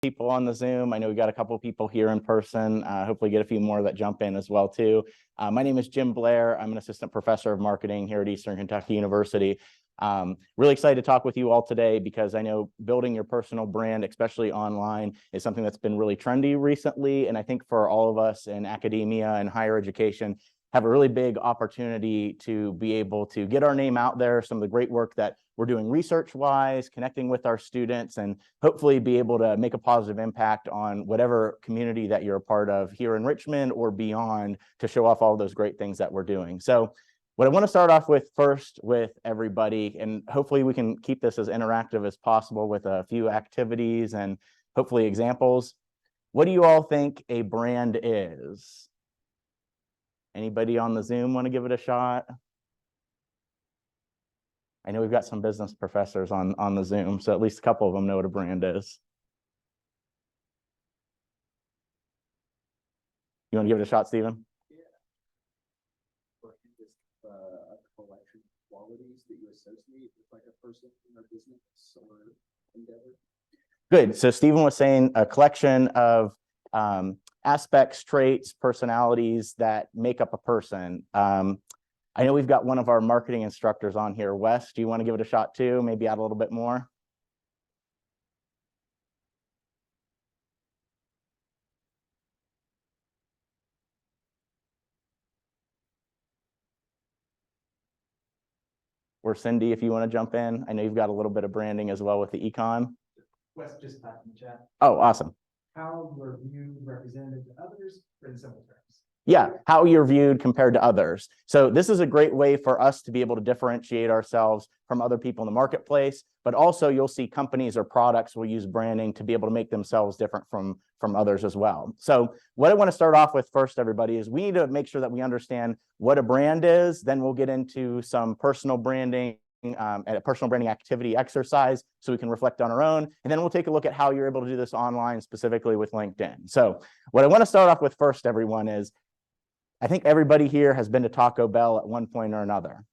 people on the Zoom. I know we got a couple of people here in person. Hopefully get a few more that jump in as well too. My name is Jim Blair. I'm an assistant professor of marketing here at Eastern Kentucky University. Really excited to talk with you all today because I know building your personal brand, especially online, is something that's been really trendy recently. And I think for all of us in academia and higher education, have a really big opportunity to be able to get our name out there, some of the great work that we're doing research-wise, connecting with our students, and hopefully be able to make a positive impact on whatever community that you're a part of here in Richmond or beyond to show off all those great things that we're doing. So what I want to start off with first with everybody, and hopefully we can keep this as interactive as possible with a few activities and hopefully examples. What do you all think a brand is? Anybody on the Zoom want to give it a shot? I know we've got some business professors on the Zoom, so at least a couple of them know what a brand is. You want to give it a shot, Stephen? Yeah. A collection of qualities that you associate with like a person or business or endeavor. Good. So Stephen was saying a collection of aspects, traits, personalities that make up a person. I know we've got one of our marketing instructors on here. Wes, do you want to give it a shot too? Maybe add a little bit more? Or Cindy, if you want to jump in. I know you've got a little bit of branding as well with the econ. Wes just typed in the chat. Oh, awesome. How we're viewed, represented to others, or in simple terms. Yeah, how you're viewed compared to others. So this is a great way for us to be able to differentiate ourselves from other people in the marketplace, but also you'll see companies or products will use branding to be able to make themselves different from others as well. So what I want to start off with first, everybody, is we need to make sure that we understand what a brand is. Then we'll get into some personal branding and a personal branding activity exercise so we can reflect on our own. And then we'll take a look at how you're able to do this online, specifically with LinkedIn. So what I want to start off with first, everyone, is I think everybody here has been to Taco Bell at one point or another.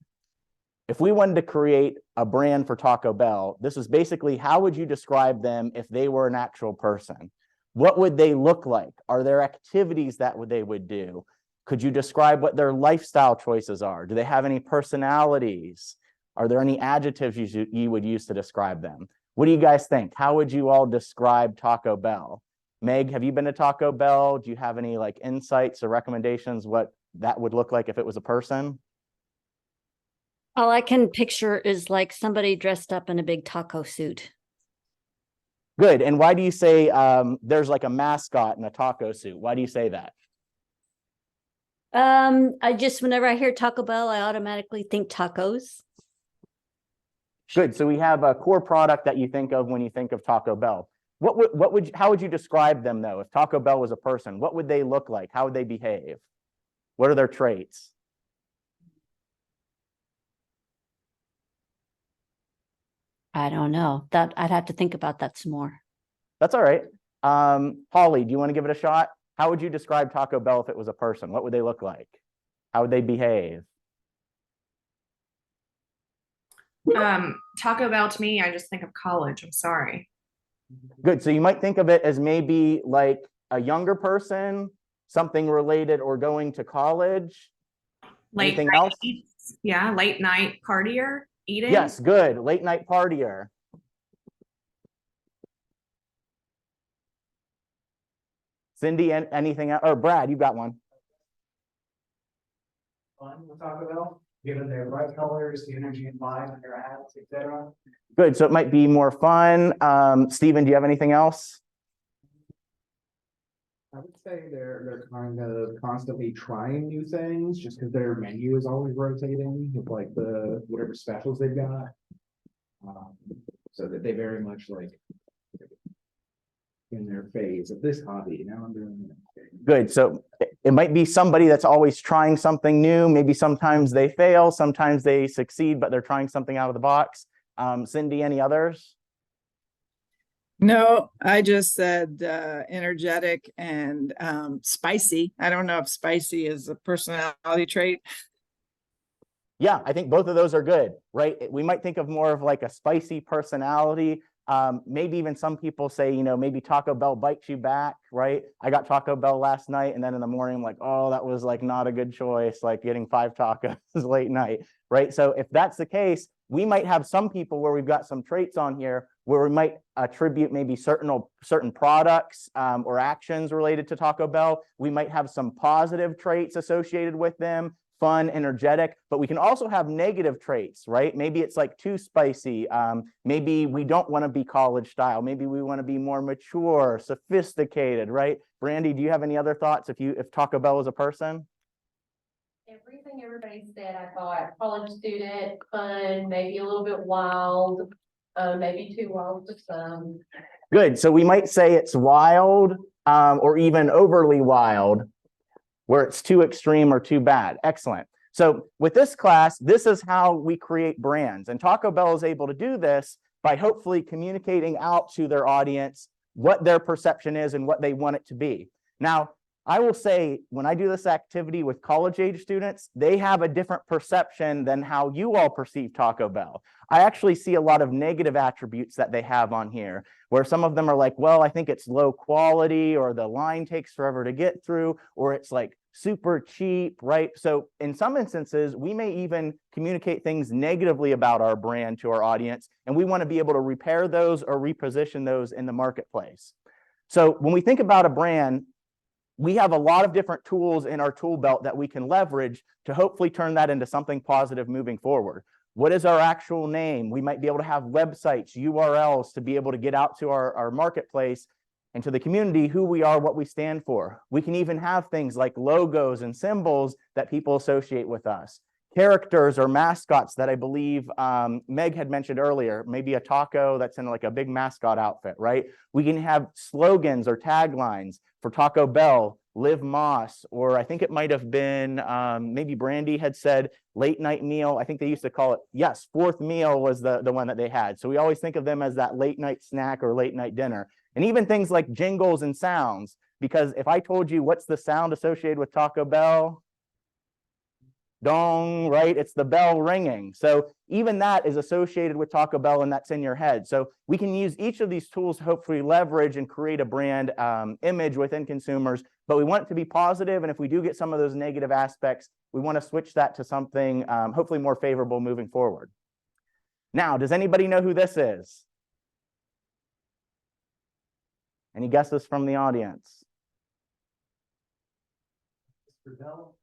If we wanted to create a brand for Taco Bell, this is basically how would you describe them if they were an actual person? What would they look like? Are there activities that they would do? Could you describe what their lifestyle choices are? Do they have any personalities? Are there any adjectives you would use to describe them? What do you guys think? How would you all describe Taco Bell? Meg, have you been to Taco Bell? Do you have any like insights or recommendations what that would look like if it was a person? All I can picture is like somebody dressed up in a big taco suit. Good. And why do you say there's like a mascot in a taco suit? Why do you say that? Whenever I hear Taco Bell, I automatically think tacos. Good. So we have a core product that you think of when you think of Taco Bell. How would you describe them though? If Taco Bell was a person, what would they look like? How would they behave? What are their traits? I don't know. That I'd have to think about that some more. That's all right. Holly, do you want to give it a shot? How would you describe Taco Bell if it was a person? What would they look like? How would they behave? Taco Bell to me, I just think of college. I'm sorry. Good. So you might think of it as maybe like a younger person, something related or going to college. Anything else? Yeah, late night partier, eating. Yes, good. Late night partier. Cindy, anything else? Or Brad, you've got one. Fun with Taco Bell, given their bright colors, the energy and vibe in their ads, etc. Good. So it might be more fun. Stephen, do you have anything else? I would say they're kind of constantly trying new things just because their menu is always rotating with like the whatever specials they've got. So that they very much like in their phase of this hobby. Now I'm doing it. Good. So it might be somebody that's always trying something new. Maybe sometimes they fail, sometimes they succeed, but they're trying something out of the box. Cindy, any others? No, I just said energetic and spicy. I don't know if spicy is a personality trait. Yeah, I think both of those are good, right? We might think of more of like a spicy personality, Maybe even some people say, you know, maybe Taco Bell bites you back, right? I got Taco Bell last night, and then in the morning, I'm like, oh, that was like not a good choice, like getting 5 tacos late night, right? So if that's the case, we might have some people where we've got some traits on here where we might attribute maybe certain products or actions related to Taco Bell. We might have some positive traits associated with them, fun, energetic, but we can also have negative traits, right? Maybe it's like too spicy. Maybe we don't want to be college style. Maybe we want to be more mature, sophisticated, right? Brandy, do you have any other thoughts if Taco Bell is a person? Everything everybody said, I thought college student, fun, maybe a little bit wild, maybe too wild for some. Good. So we might say it's wild or even overly wild, where it's too extreme or too bad. Excellent. So with this class, this is how we create brands. And Taco Bell is able to do this by hopefully communicating out to their audience what their perception is and what they want it to be. Now, I will say, when I do this activity with college age students, they have a different perception than how you all perceive Taco Bell. I actually see a lot of negative attributes that they have on here, where some of them are like, well, I think it's low quality, or the line takes forever to get through, or it's like super cheap, right? So in some instances, we may even communicate things negatively about our brand to our audience, and we want to be able to repair those or reposition those in the marketplace. So when we think about a brand, we have a lot of different tools in our tool belt that we can leverage to hopefully turn that into something positive moving forward. What is our actual name? We might be able to have websites, URLs to be able to get out to our marketplace and to the community who we are, what we stand for. We can even have things like logos and symbols that people associate with us. Characters or mascots that I believe Meg had mentioned earlier, maybe a taco that's in like a big mascot outfit, right? We can have slogans or taglines for Taco Bell, Live Moss, or I think it might have been, maybe Brandy had said late night meal. I think they used to call it, yes, fourth meal was the one that they had. So we always think of them as that late night snack or late night dinner. And even things like jingles and sounds, because if I told you what's the sound associated with Taco Bell, dong, right? It's the bell ringing. So even that is associated with Taco Bell, and that's in your head. So we can use each of these tools to hopefully leverage and create a brand image within consumers, but we want it to be positive. And if we do get some of those negative aspects, we want to switch that to something hopefully more favorable moving forward. Now, does anybody know who this is? Any guesses from the audience? Mr. Bell?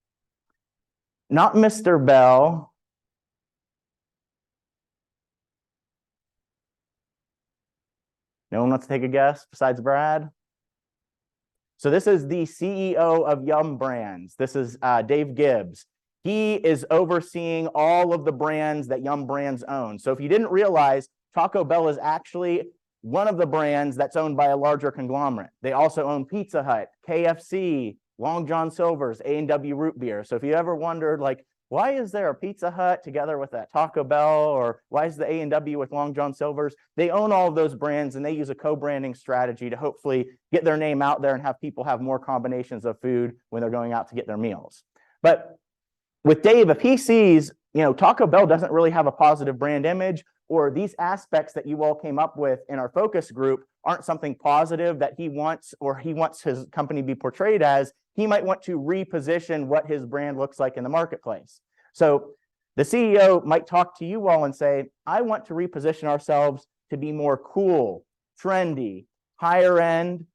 Not Mr. Bell. No one wants to take a guess besides Brad? So this is the CEO of Yum Brands. This is Dave Gibbs. He is overseeing all of the brands that Yum Brands owns. So if you didn't realize, Taco Bell is actually one of the brands that's owned by a larger conglomerate. They also own Pizza Hut, KFC, Long John Silver's, A&W Root Beer. So if you ever wondered, like, why is there a Pizza Hut together with that Taco Bell, or why is the A&W with Long John Silver's? They own all of those brands, and they use a co-branding strategy to hopefully get their name out there and have people have more combinations of food when they're going out to get their meals. But with Dave, if he sees, Taco Bell doesn't really have a positive brand image, or these aspects that you all came up with in our focus group aren't something positive that he wants, or he wants his company to be portrayed as, he might want to reposition what his brand looks like in the marketplace. So the CEO might talk to you all and say, I want to reposition ourselves to be more cool, trendy, higher end,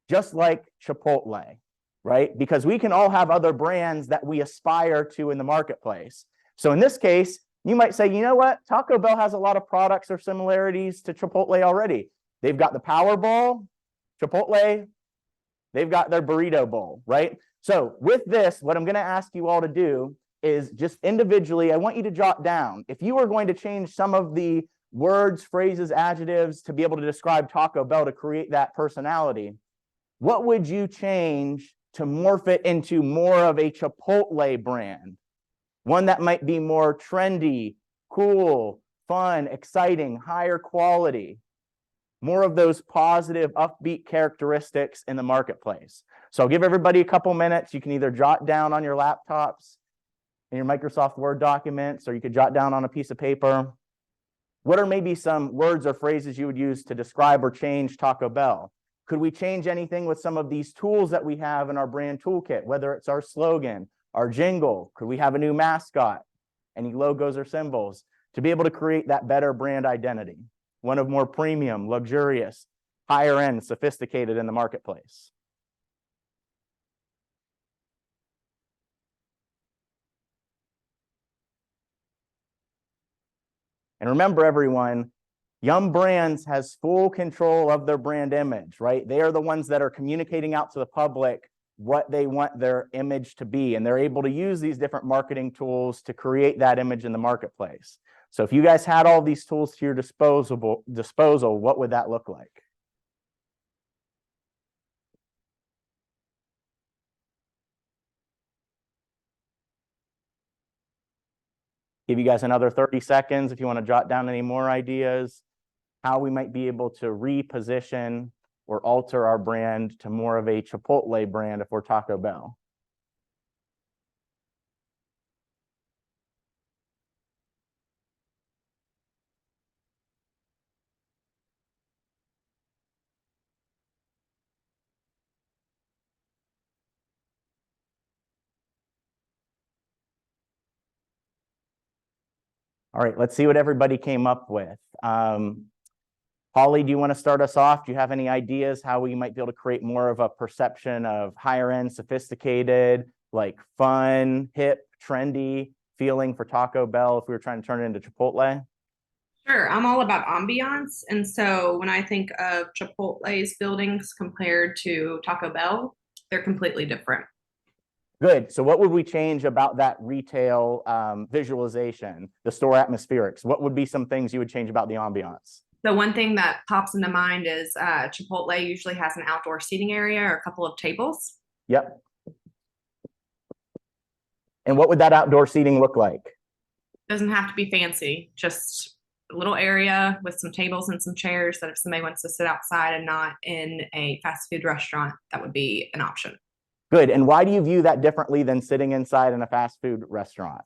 just like Chipotle, right? Because we can all have other brands that we aspire to in the marketplace. So in this case, you might say, you know what? Taco Bell has a lot of products or similarities to Chipotle already. They've got the Power Bowl, Chipotle, they've got their burrito bowl, right? So with this, what I'm going to ask you all to do is just individually, I want you to jot down, if you are going to change some of the words, phrases, adjectives to be able to describe Taco Bell to create that personality, what would you change to morph it into more of a Chipotle brand? One that might be more trendy, cool, fun, exciting, higher quality, more of those positive, upbeat characteristics in the marketplace. So I'll give everybody a couple minutes. You can either jot down on your laptops, in your Microsoft Word documents, or you could jot down on a piece of paper. What are maybe some words or phrases you would use to describe or change Taco Bell? Could we change anything with some of these tools that we have in our brand toolkit, whether it's our slogan, our jingle? Could we have a new mascot? Any logos or symbols to be able to create that better brand identity? One of more premium, luxurious, higher end, sophisticated in the marketplace. And remember, everyone, Yum Brands has full control of their brand image, right? They are the ones that are communicating out to the public what they want their image to be, and they're able to use these different marketing tools to create that image in the marketplace. So if you guys had all these tools to your disposal, what would that look like? Give you guys another 30 seconds if you want to jot down any more ideas, how we might be able to reposition or alter our brand to more of a Chipotle brand if we're Taco Bell. All right, let's see what everybody came up with. Holly, do you want to start us off? Do you have any ideas how we might be able to create more of a perception of higher end, sophisticated, like fun, hip, trendy feeling for Taco Bell if we were trying to turn it into Chipotle? Sure, I'm all about ambiance. And so when I think of Chipotle's buildings compared to Taco Bell, they're completely different. Good. So what would we change about that retail visualization, the store atmospherics? What would be some things you would change about the ambiance? The one thing that pops into mind is Chipotle usually has an outdoor seating area or a couple of tables. Yep. And what would that outdoor seating look like? Doesn't have to be fancy, just a little area with some tables and some chairs that if somebody wants to sit outside and not in a fast food restaurant, that would be an option. Good. And why do you view that differently than sitting inside in a fast food restaurant?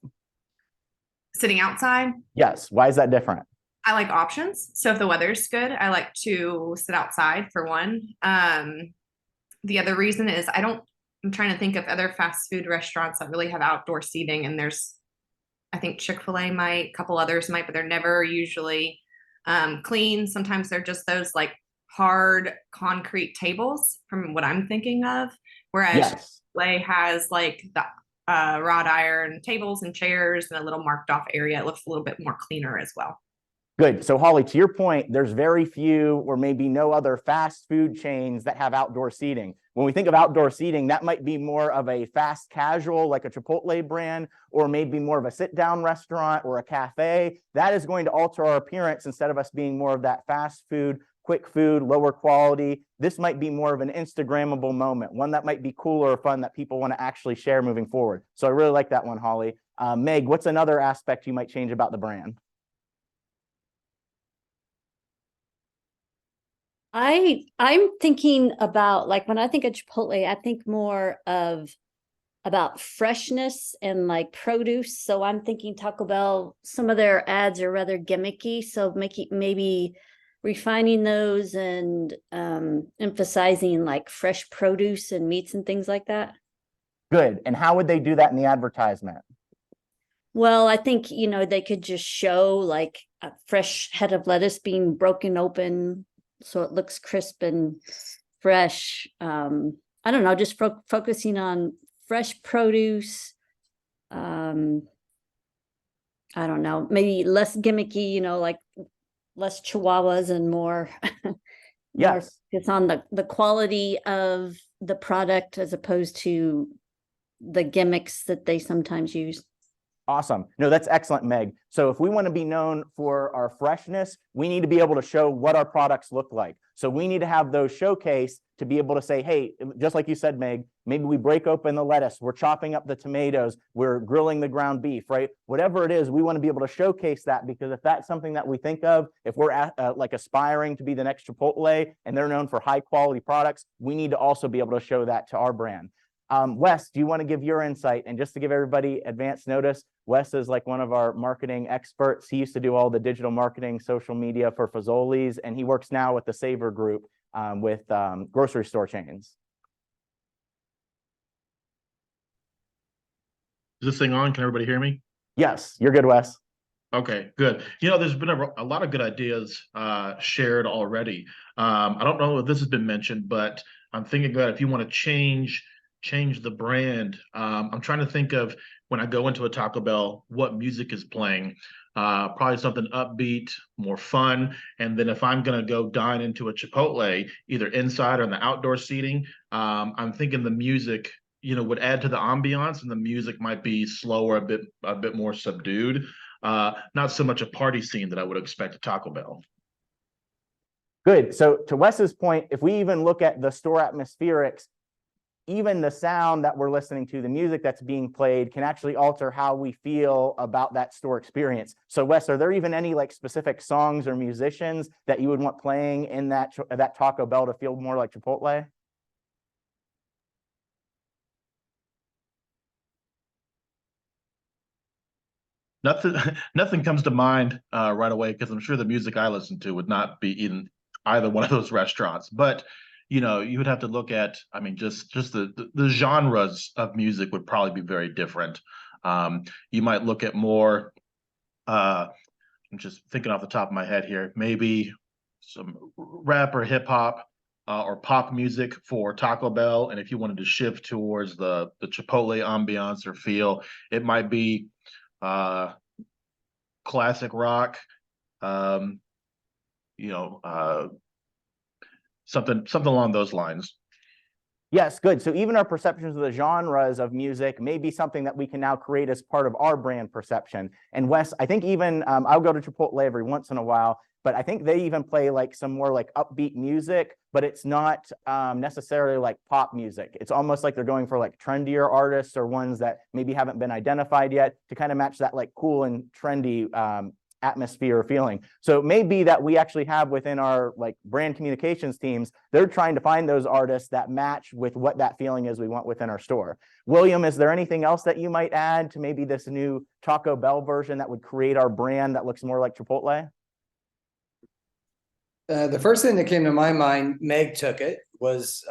Sitting outside, Yes. Why is that different? I like options. So if the weather's good, I like to sit outside for one. The other reason is I'm trying to think of other fast food restaurants that really have outdoor seating, and I think Chick-fil-A might, a couple others might, but they're never usually clean. Sometimes they're just those like hard concrete tables from what I'm thinking of. Whereas Yes. Chick-fil-A has like the wrought iron tables and chairs and a little marked off area. It looks a little bit more cleaner as well. Good. So Holly, to your point, there's very few or maybe no other fast food chains that have outdoor seating. When we think of outdoor seating, that might be more of a fast casual, like a Chipotle brand, or maybe more of a sit-down restaurant or a cafe. That is going to alter our appearance instead of us being more of that fast food, quick food, lower quality. This might be more of an Instagrammable moment, one that might be cooler or fun that people want to actually share moving forward. So I really like that one, Holly. Meg, what's another aspect you might change about the brand? I'm thinking about, like, when I think of Chipotle, I think more of about freshness and like produce. So I'm thinking Taco Bell, some of their ads are rather gimmicky. So maybe refining those and emphasizing like fresh produce and meats and things like that. Good. And how would they do that in the advertisement? Well, I think, they could just show like a fresh head of lettuce being broken open so it looks crisp and fresh. I don't know, just focusing on fresh produce. I don't know, maybe less gimmicky, like less chihuahuas and more. Yes. It's on the quality of the product as opposed to the gimmicks that they sometimes use. Awesome. No, that's excellent, Meg. So if we want to be known for our freshness, we need to be able to show what our products look like. So we need to have those showcased to be able to say, hey, just like you said, Meg, maybe we break open the lettuce, we're chopping up the tomatoes, we're grilling the ground beef, right? Whatever it is, we want to be able to showcase that, because if that's something that we think of, if we're like aspiring to be the next Chipotle and they're known for high quality products, we need to also be able to show that to our brand. Wes, do you want to give your insight? And just to give everybody advance notice, Wes is like one of our marketing experts. He used to do all the digital marketing, social media for Fazoli's, and he works now with the Savor Group with grocery store chains. Is this thing on? Can everybody hear me? Yes, you're good, Wes. Okay, good. You know, there's been a lot of good ideas shared already. I don't know if this has been mentioned, but I'm thinking that if you want to change the brand, I'm trying to think of when I go into a Taco Bell, what music is playing. Probably something upbeat, more fun. And then if I'm going to go dine into a Chipotle, either inside or in the outdoor seating, I'm thinking the music, you know, would add to the ambiance, and the music might be slower, a bit more subdued. Not so much a party scene that I would expect at Taco Bell. Good. So to Wes's point, if we even look at the store atmospherics, even the sound that we're listening to, the music that's being played, can actually alter how we feel about that store experience. So Wes, are there even any like specific songs or musicians that you would want playing in that Taco Bell to feel more like Chipotle? Nothing comes to mind right away, because I'm sure the music I listen to would not be in either one of those restaurants. But you know, you would have to look at, I mean, just the genres of music would probably be very different. You might look at more, I'm just thinking off the top of my head here, maybe some rap or hip hop or pop music for Taco Bell. And if you wanted to shift towards the Chipotle ambiance or feel, it might be classic rock, you know, something along those lines. Yes, good. So even our perceptions of the genres of music may be something that we can now create as part of our brand perception. And Wes, I think even I'll go to Chipotle every once in a while, but I think they even play like some more like upbeat music, but it's not necessarily like pop music. It's almost like they're going for like trendier artists or ones that maybe haven't been identified yet to kind of match that like cool and trendy atmosphere or feeling. So it may be that we actually have within our like brand communications teams, they're trying to find those artists that match with what that feeling is we want within our store. William, is there anything else that you might add to maybe this new Taco Bell version that would create our brand that looks more like Chipotle? The first thing that came to my mind, Meg took it, was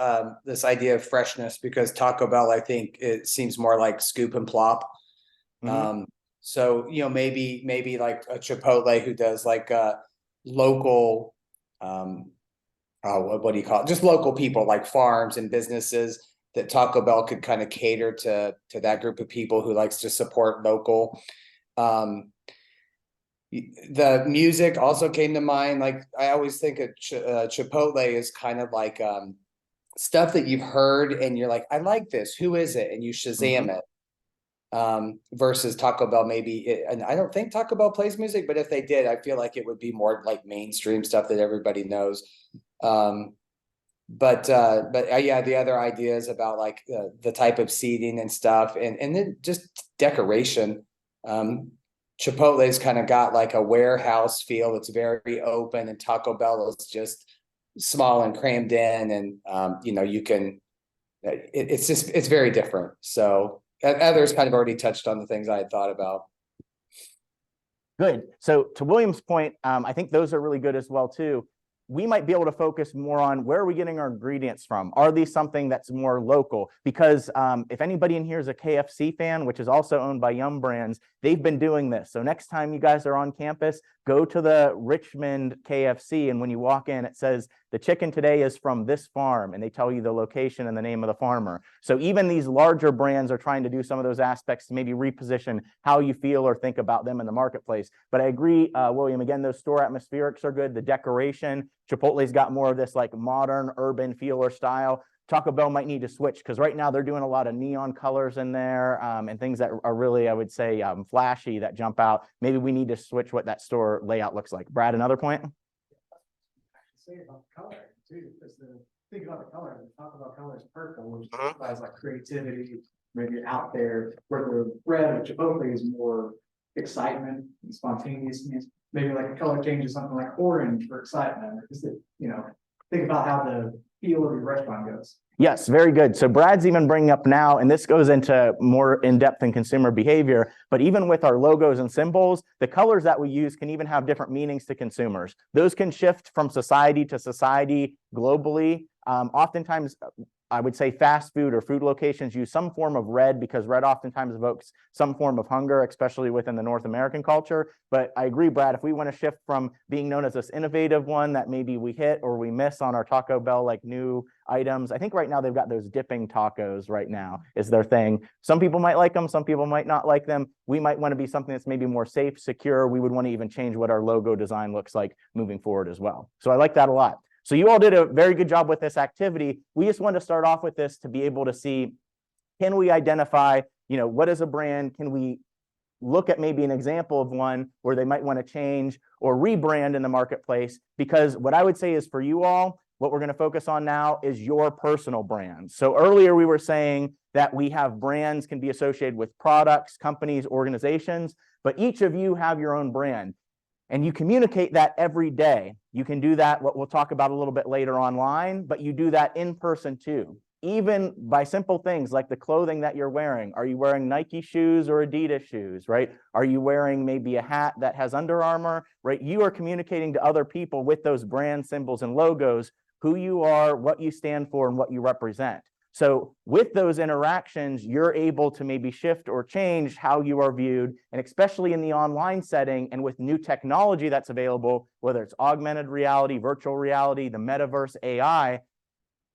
this idea of freshness, because Taco Bell, I think it seems more like scoop and plop. Mhm. So, you know, maybe like a Chipotle who does like local, what do you call it? Just local people, like farms and businesses, that Taco Bell could kind of cater to that group of people who likes to support local. The music also came to mind. Like, I always think of Chipotle is kind of like stuff that you've heard and you're like, I like this. Who is it? And you Shazam it. Versus Taco Bell, and I don't think Taco Bell plays music, but if they did, I feel like it would be more like mainstream stuff that everybody knows. But yeah, the other ideas about like the type of seating and stuff, and then just decoration. Chipotle's kind of got like a warehouse feel. It's very open, and Taco Bell is just small and crammed in, and you know, you can. It's very different. So others kind of already touched on the things I had thought about. Good. So to William's point, I think those are really good as well too. We might be able to focus more on where are we getting our ingredients from? Are these something that's more local? Because if anybody in here is a KFC fan, which is also owned by Yum Brands, they've been doing this. So next time you guys are on campus, go to the Richmond KFC, and when you walk in, it says the chicken today is from this farm, and they tell you the location and the name of the farmer. So even these larger brands are trying to do some of those aspects to maybe reposition how you feel or think about them in the marketplace. But I agree, William, again, those store atmospherics are good. The decoration, Chipotle's got more of this like modern urban feel or style. Taco Bell might need to switch, because right now they're doing a lot of neon colors in there and things that are really, I would say, flashy, that jump out. Maybe we need to switch what that store layout looks like. Brad, another point? Say about the color too, because think about the color, the Taco Bell color is purple, which implies like creativity, maybe out there, where the red of Chipotle is more excitement and spontaneousness. Maybe like a color change to something like orange for excitement, or just, you know, think about how the feel of your restaurant goes. Yes, very good. So Brad's even bringing up now, and this goes into more in-depth in consumer behavior, but even with our logos and symbols, the colors that we use can even have different meanings to consumers. Those can shift from society to society globally. Oftentimes, I would say fast food or food locations use some form of red because red oftentimes evokes some form of hunger, especially within the North American culture. But I agree, Brad, if we want to shift from being known as this innovative one that maybe we hit or we miss on our Taco Bell, like new items. I think right now they've got those dipping tacos right now is their thing. Some people might like them, some people might not like them. We might want to be something that's maybe more safe, secure. We would want to even change what our logo design looks like moving forward as well. So I like that a lot. So you all did a very good job with this activity. We just wanted to start off with this to be able to see, can we identify, what is a brand? Can we look at maybe an example of one where they might want to change or rebrand in the marketplace? Because what I would say is for you all, what we're going to focus on now is your personal brand. So earlier we were saying that we have brands can be associated with products, companies, organizations, but each of you have your own brand. And you communicate that every day. You can do that, what we'll talk about a little bit later online, but you do that in person too. Even by simple things like the clothing that you're wearing. Are you wearing Nike shoes or Adidas shoes, right? Are you wearing maybe a hat that has Under Armour, right? You are communicating to other people with those brand symbols and logos, who you are, what you stand for, and what you represent. So with those interactions, you're able to maybe shift or change how you are viewed, and especially in the online setting and with new technology that's available, whether it's augmented reality, virtual reality, the metaverse, AI,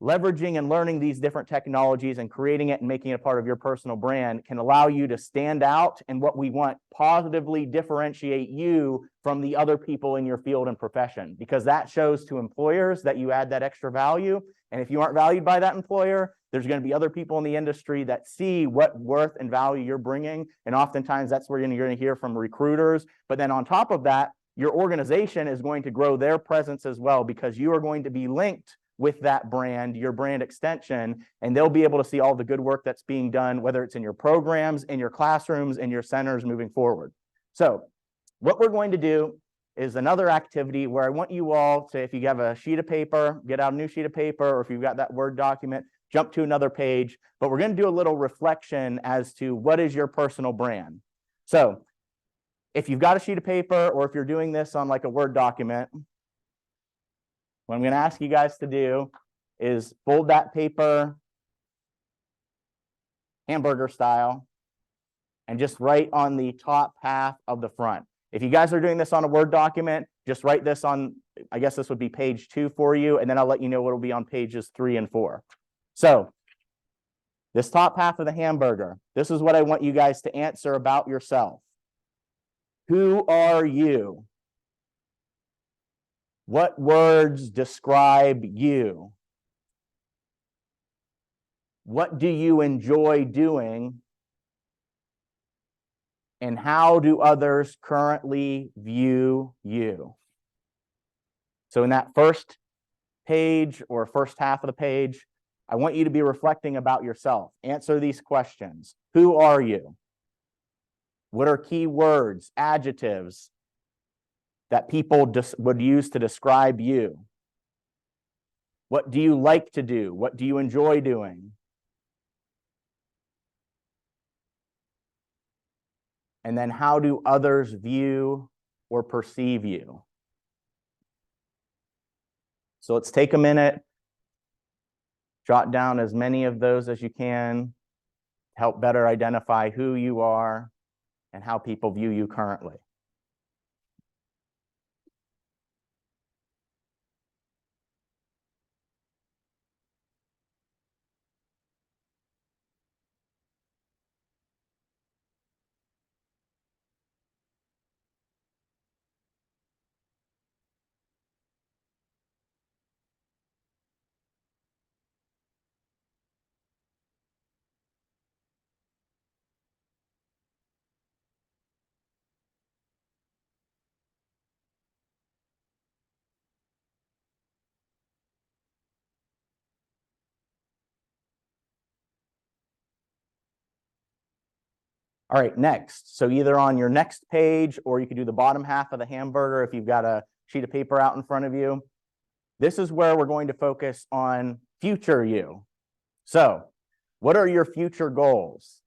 leveraging and learning these different technologies and creating it and making it a part of your personal brand can allow you to stand out, and what we want, positively differentiate you from the other people in your field and profession, because that shows to employers that you add that extra value. And if you aren't valued by that employer, there's going to be other people in the industry that see what worth and value you're bringing. And oftentimes that's where you're going to hear from recruiters. But then on top of that, your organization is going to grow their presence as well, because you are going to be linked with that brand, your brand extension, and they'll be able to see all the good work that's being done, whether it's in your programs, in your classrooms, in your centers moving forward. So what we're going to do is another activity where I want you all to, if you have a sheet of paper, get out a new sheet of paper, or if you've got that Word document, jump to another page, but we're going to do a little reflection as to what is your personal brand. So if you've got a sheet of paper, or if you're doing this on like a Word document, what I'm going to ask you guys to do is fold that paper hamburger style and just write on the top half of the front. If you guys are doing this on a Word document, just write this on, I guess this would be page 2 for you, and then I'll let you know what will be on pages 3 and 4. So this top half of the hamburger, this is what I want you guys to answer about yourself. Who are you? What words describe you? What do you enjoy doing? And how do others currently view you? So in that first page or first half of the page, I want you to be reflecting about yourself. Answer these questions. Who are you? What are key words, adjectives that people would use to describe you? What do you like to do? What do you enjoy doing? And then how do others view or perceive you? So let's take a minute, jot down as many of those as you can, help better identify who you are and how people view you currently. All right, next. So either on your next page, or you could do the bottom half of the hamburger if you've got a sheet of paper out in front of you. This is where we're going to focus on future you. So, what are your future goals?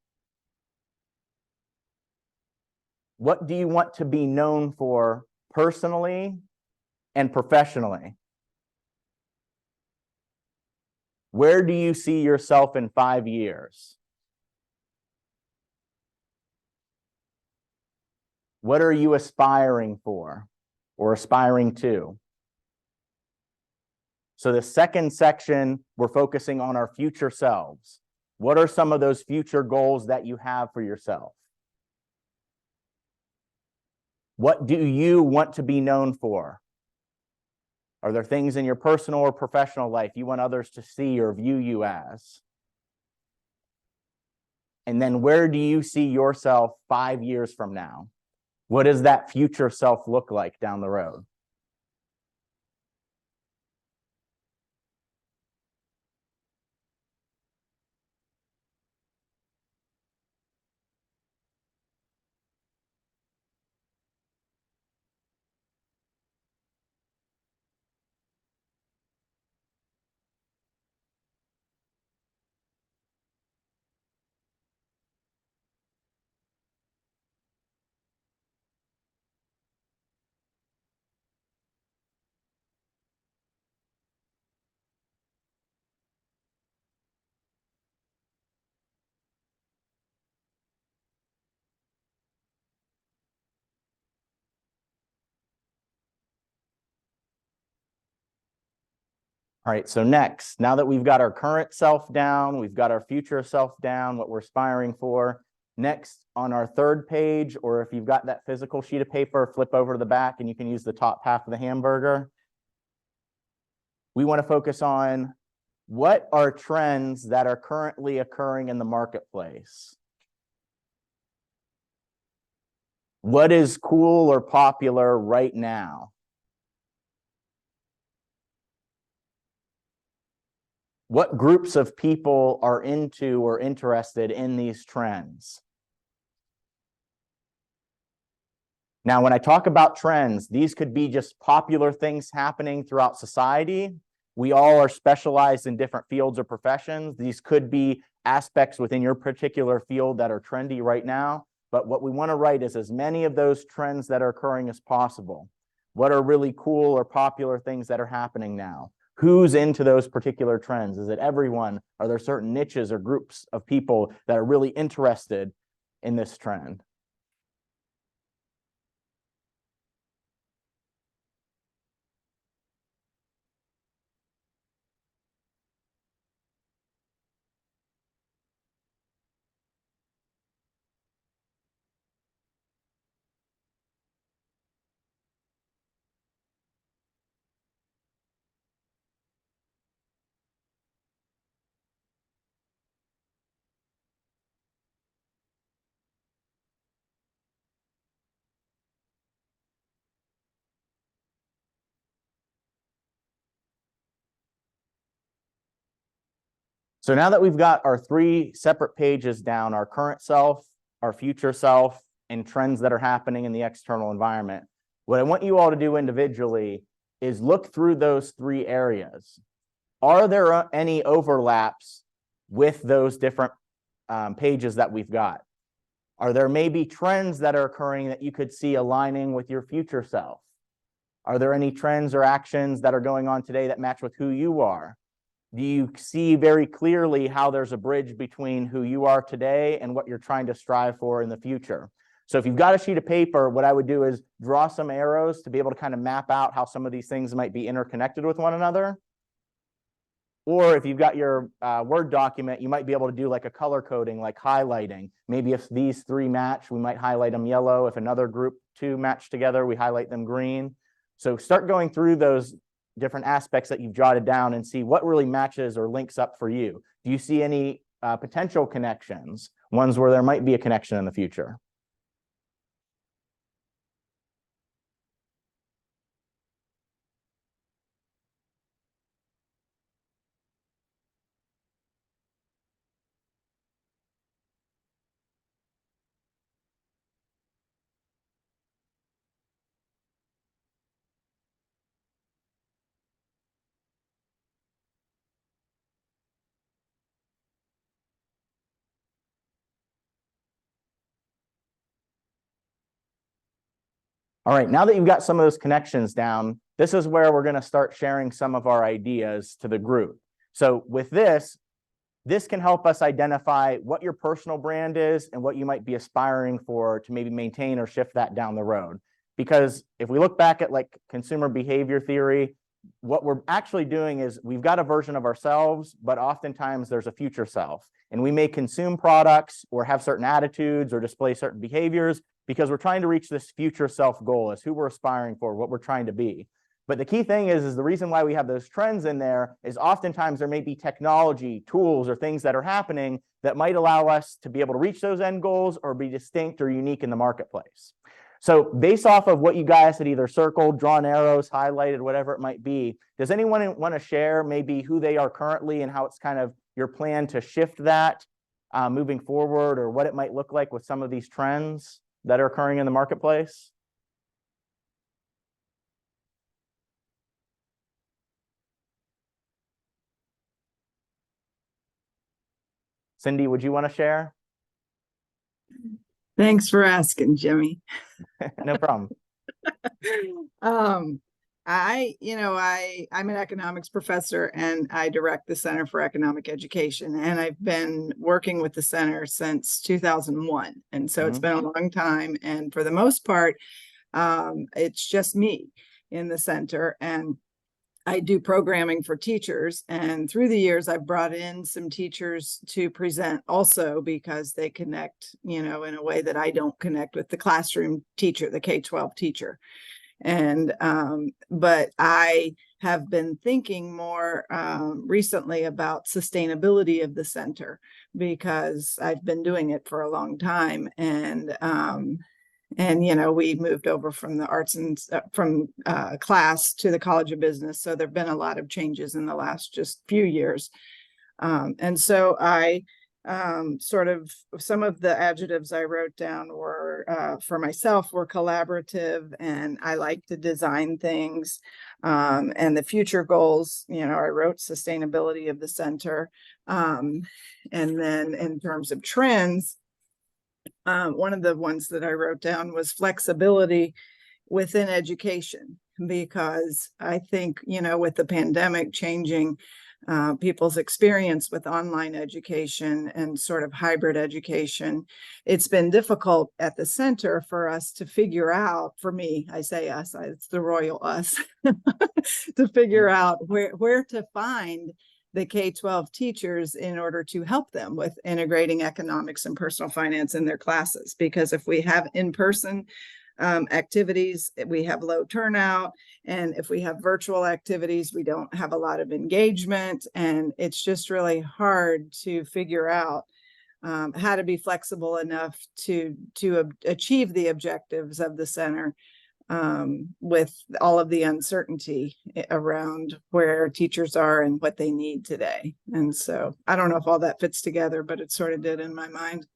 What do you want to be known for personally and professionally? Where do you see yourself in 5 years? What are you aspiring for or aspiring to? So the second section, we're focusing on our future selves. What are some of those future goals that you have for yourself? What do you want to be known for? Are there things in your personal or professional life you want others to see or view you as? And then where do you see yourself 5 years from now? What does that future self look like down the road? All right, so next, now that we've got our current self down, we've got our future self down, what we're aspiring for, next on our third page, or if you've got that physical sheet of paper, flip over to the back and you can use the top half of the hamburger. We want to focus on what are trends that are currently occurring in the marketplace. What is cool or popular right now? What groups of people are into or interested in these trends? Now, when I talk about trends, these could be just popular things happening throughout society. We all are specialized in different fields or professions. These could be aspects within your particular field that are trendy right now. But what we want to write is as many of those trends that are occurring as possible. What are really cool or popular things that are happening now? Who's into those particular trends? Is it everyone? Are there certain niches or groups of people that are really interested in this trend? So now that we've got our 3 separate pages down, our current self, our future self, and trends that are happening in the external environment, what I want you all to do individually is look through those 3 areas. Are there any overlaps with those different pages that we've got? Are there maybe trends that are occurring that you could see aligning with your future self? Are there any trends or actions that are going on today that match with who you are? Do you see very clearly how there's a bridge between who you are today and what you're trying to strive for in the future? So if you've got a sheet of paper, what I would do is draw some arrows to be able to kind of map out how some of these things might be interconnected with one another. Or if you've got your Word document, you might be able to do like a color coding, like highlighting. Maybe if these 3 match, we might highlight them yellow. If another group 2 match together, we highlight them green. So start going through those different aspects that you've jotted down and see what really matches or links up for you. Do you see any potential connections, ones where there might be a connection in the future? All right, now that you've got some of those connections down, this is where we're going to start sharing some of our ideas to the group. So with this can help us identify what your personal brand is and what you might be aspiring for to maybe maintain or shift that down the road. Because if we look back at like consumer behavior theory, what we're actually doing is we've got a version of ourselves, but oftentimes there's a future self. And we may consume products or have certain attitudes or display certain behaviors because we're trying to reach this future self goal as who we're aspiring for, what we're trying to be. But the key thing is the reason why we have those trends in there is oftentimes there may be technology, tools, or things that are happening that might allow us to be able to reach those end goals or be distinct or unique in the marketplace. So based off of what you guys had either circled, drawn arrows, highlighted, whatever it might be, does anyone want to share maybe who they are currently and how it's kind of your plan to shift that moving forward, or what it might look like with some of these trends that are occurring in the marketplace? Cindy, would you want to share? Thanks for asking, Jimmy. No problem. I'm an economics professor and I direct the Center for Economic Education, and I've been working with the center since 2001. And so it's been a long time. And for the most part, it's just me in the center, and I do programming for teachers. And through the years, I've brought in some teachers to present also because they connect, in a way that I don't connect with the classroom teacher, the K-12 teacher. And but I have been thinking more recently about sustainability of the center because I've been doing it for a long time. And we moved over from the arts and from class to the College of Business. So there've been a lot of changes in the last just few years. And so I sort of, some of the adjectives I wrote down were for myself were collaborative, and I like to design things. And the future goals, I wrote sustainability of the center. And then in terms of trends, one of the ones that I wrote down was flexibility within education, because I think, with the pandemic changing people's experience with online education and sort of hybrid education, it's been difficult at the center for us to figure out, for me, I say us, it's the royal us, to figure out where to find the K-12 teachers in order to help them with integrating economics and personal finance in their classes. Because if we have in-person activities, we have low turnout. And if we have virtual activities, we don't have a lot of engagement. And it's just really hard to figure out how to be flexible enough to achieve the objectives of the center with all of the uncertainty around where teachers are and what they need today. And so I don't know if all that fits together, but it sort of did in my mind.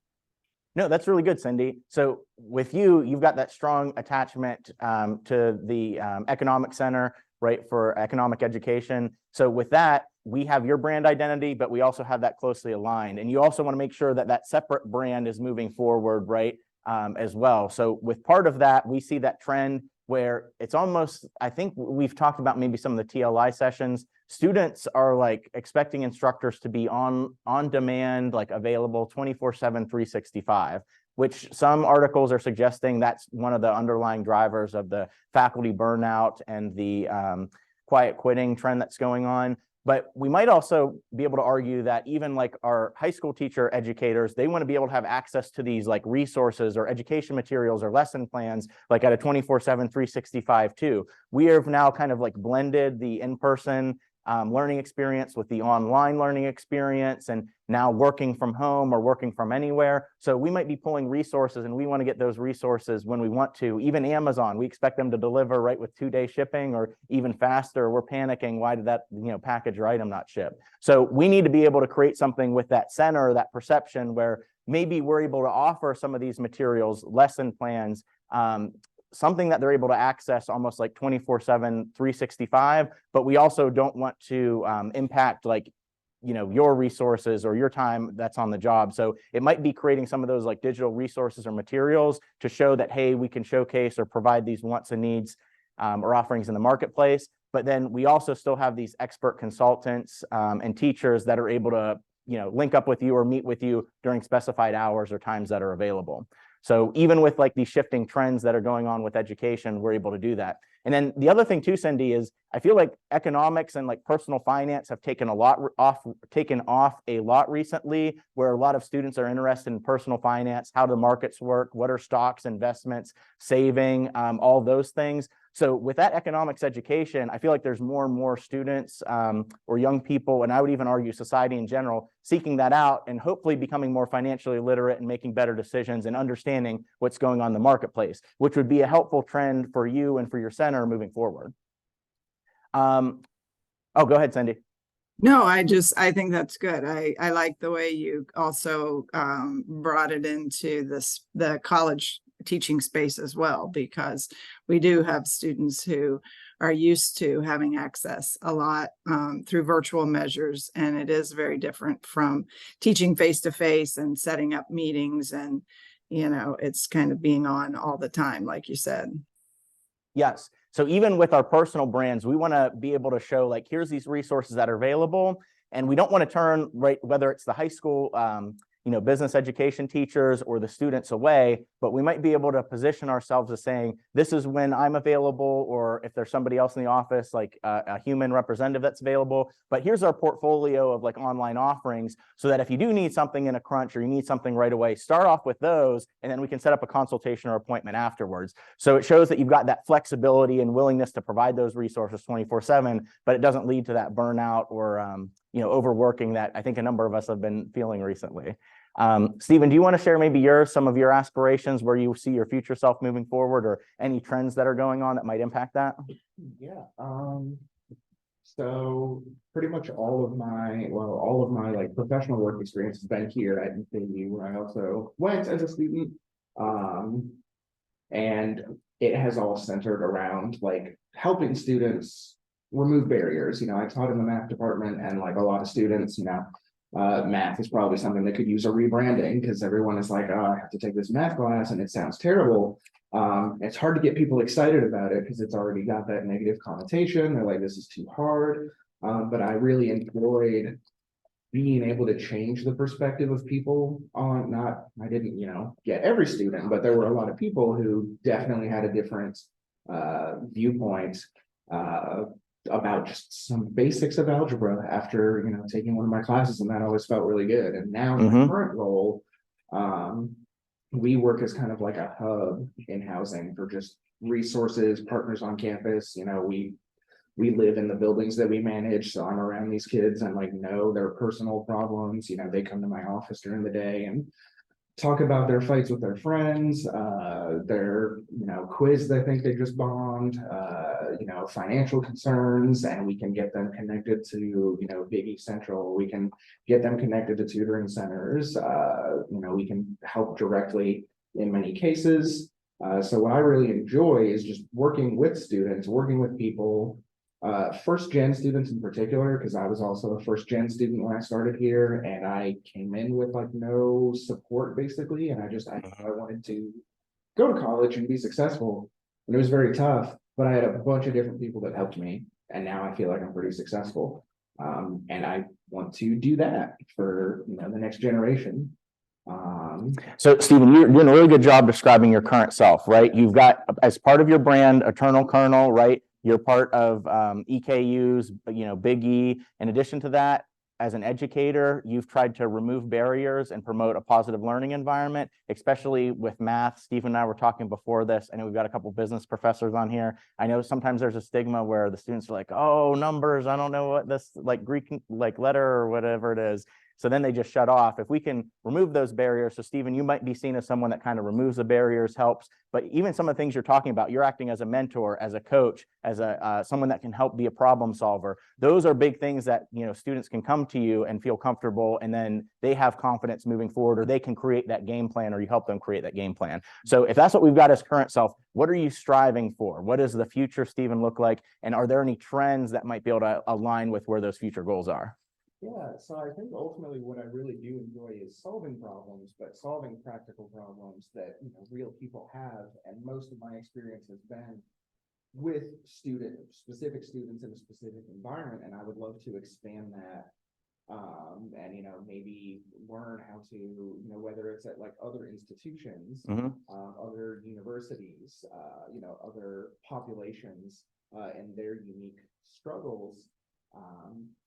No, that's really good, Cindy. So with you, you've got that strong attachment to the Economic Center, right, for economic education. So with that, we have your brand identity, but we also have that closely aligned. And you also want to make sure that that separate brand is moving forward, right, as well. So with part of that, we see that trend where it's almost, I think we've talked about maybe some of the TLI sessions, students are like expecting instructors to be on demand, like available 24/7, 365, which some articles are suggesting that's one of the underlying drivers of the faculty burnout and the quiet quitting trend that's going on. But we might also be able to argue that even like our high school teacher educators, they want to be able to have access to these like resources or education materials or lesson plans, like at a 24/7, 365 too. We have now kind of like blended the in-person learning experience with the online learning experience, and now working from home or working from anywhere. So we might be pulling resources, and we want to get those resources when we want to. Even Amazon, we expect them to deliver right with 2-day shipping or even faster. We're panicking, why did that package or item not ship? So we need to be able to create something with that center, that perception, where maybe we're able to offer some of these materials, lesson plans, something that they're able to access almost like 24/7, 365, but we also don't want to impact like your resources or your time that's on the job. So it might be creating some of those like digital resources or materials to show that, hey, we can showcase or provide these wants and needs or offerings in the marketplace. But then we also still have these expert consultants and teachers that are able to, link up with you or meet with you during specified hours or times that are available. So even with like these shifting trends that are going on with education, we're able to do that. And then the other thing too, Cindy, is I feel like economics and like personal finance have taken off a lot recently, where a lot of students are interested in personal finance, how the markets work, what are stocks, investments, saving, all those things. So with that economics education, I feel like there's more and more students or young people, and I would even argue society in general, seeking that out and hopefully becoming more financially literate and making better decisions and understanding what's going on in the marketplace, which would be a helpful trend for you and for your center moving forward. Go ahead, Cindy. No, I think that's good. I like the way you also brought it into the college teaching space as well, because we do have students who are used to having access a lot through virtual measures, and it is very different from teaching face to face and setting up meetings, and it's kind of being on all the time, like you said. Yes. So even with our personal brands, we want to be able to show like, here's these resources that are available. And we don't want to turn, right, whether it's the high school, business education teachers or the students away, but we might be able to position ourselves as saying, this is when I'm available, or if there's somebody else in the office, like a human representative that's available. But here's our portfolio of like online offerings, so that if you do need something in a crunch or you need something right away, start off with those, and then we can set up a consultation or appointment afterwards. So it shows that you've got that flexibility and willingness to provide those resources 24/7, but it doesn't lead to that burnout or overworking that I think a number of us have been feeling recently. Stephen, do you want to share maybe some of your aspirations, where you see your future self moving forward, or any trends that are going on that might impact that? Yeah. So pretty much all of my like professional work experience has been here at FCT&L, where I also went as a student. And it has all centered around like helping students remove barriers. I taught in the math department, and like a lot of students, math is probably something that could use a rebranding, because everyone is like, oh, I have to take this math class and it sounds terrible. It's hard to get people excited about it because it's already got that negative connotation. They're like, this is too hard. But I really enjoyed being able to change the perspective of people on I didn't, get every student, but there were a lot of people who definitely had a different viewpoint about just some basics of algebra after, taking one of my classes, and that always felt really good. And now in my current role, we work as kind of like a hub in housing for just resources, partners on campus. We live in the buildings that we manage, so I'm around these kids and like know their personal problems. They come to my office during the day and talk about their fights with their friends, their quiz they think they just bombed, financial concerns, and we can get them connected to Big East Central. We can get them connected to tutoring centers. We can help directly in many cases. So what I really enjoy is just working with students, working with people, first gen students in particular, because I was also a first gen student when I started here, and I came in with like no support basically, and I wanted to go to college and be successful, and it was very tough, but I had a bunch of different people that helped me, and now I feel like I'm pretty successful, and I want to do that for the next generation. So Stephen, you're doing a really good job describing your current self, right? You've got, as part of your brand, Eternal Kernel, right? You're part of EKU's, Big E. In addition to that, as an educator, you've tried to remove barriers and promote a positive learning environment, especially with math. Stephen and I were talking before this. I know we've got a couple business professors on here. I know sometimes there's a stigma where the students are like, oh, numbers, I don't know what this like Greek like letter or whatever it is. So then they just shut off. If we can remove those barriers, so Stephen, you might be seen as someone that kind of removes the barriers, helps, but even some of the things you're talking about, you're acting as a mentor, as a coach, as someone that can help be a problem solver. Those are big things that students can come to you and feel comfortable, and then they have confidence moving forward, or they can create that game plan, or you help them create that game plan. So if that's what we've got as current self, what are you striving for? What does the future Stephen look like? And are there any trends that might be able to align with where those future goals are? Yeah, so I think ultimately what I really do enjoy is solving problems, but solving practical problems that, you know, real people have. And most of my experience has been with specific students in a specific environment. And I would love to expand that. And, you know, maybe learn how to, you know, whether it's at like other institutions, other universities, you know, other populations, and their unique struggles,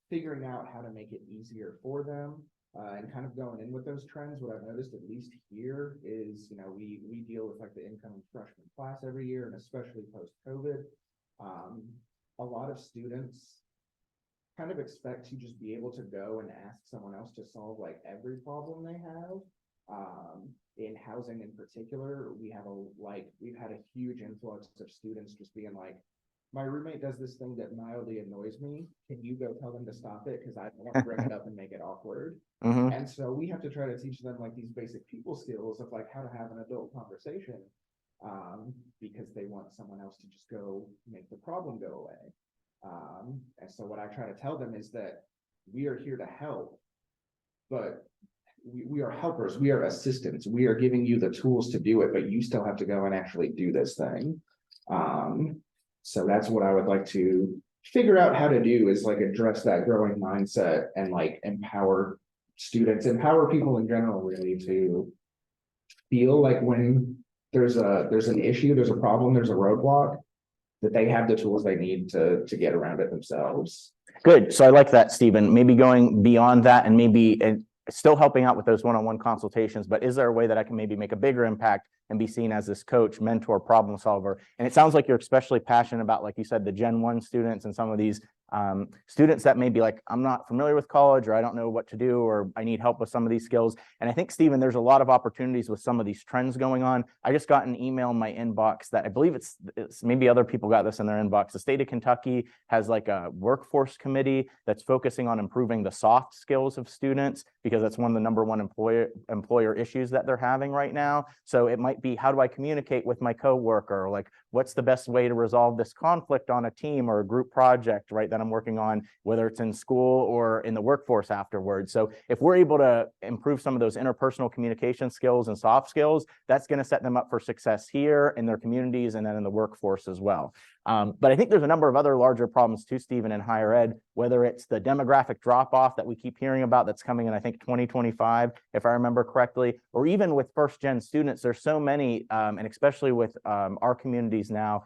figuring out how to make it easier for them, and kind of going in with those trends. What I've noticed, at least here, is, you know, we deal with like the incoming freshman class every year, and especially post-COVID, a lot of students kind of expect to just be able to go and ask someone else to solve like every problem they have. In housing in particular, we've had a huge influx of students just being like, my roommate does this thing that mildly annoys me. Can you go tell them to stop it? Because I don't want to bring it up and make it awkward. And so we have to try to teach them like these basic people skills of like how to have an adult conversation, because they want someone else to just go make the problem go away. And so what I try to tell them is that we are here to help, but we are helpers, we are assistants, we are giving you the tools to do it, but you still have to go and actually do this thing. So that's what I would like to figure out how to do, is like address that growing mindset and like empower students, empower people in general, really, to feel like when there's an issue, there's a problem, there's a roadblock, that they have the tools they need to get around it themselves. Good. So I like that, Stephen. Maybe going beyond that and maybe still helping out with those one-on-one consultations, but is there a way that I can maybe make a bigger impact and be seen as this coach, mentor, problem solver? And it sounds like you're especially passionate about, like you said, the Gen 1 students and some of these students that may be like, I'm not familiar with college, or I don't know what to do, or I need help with some of these skills. And I think, Stephen, there's a lot of opportunities with some of these trends going on. I just got an email in my inbox that I believe it's maybe other people got this in their inbox. The state of Kentucky has like a workforce committee that's focusing on improving the soft skills of students, because that's one of the #1 employer issues that they're having right now. So it might be, how do I communicate with my coworker? Like, what's the best way to resolve this conflict on a team or a group project, right, that I'm working on, whether it's in school or in the workforce afterwards. So if we're able to improve some of those interpersonal communication skills and soft skills, that's going to set them up for success here in their communities and then in the workforce as well. But I think there's a number of other larger problems too, Stephen, in higher ed, whether it's the demographic drop-off that we keep hearing about that's coming in, I think, 2025, if I remember correctly, or even with first-gen students. There's so many, and especially with our communities now,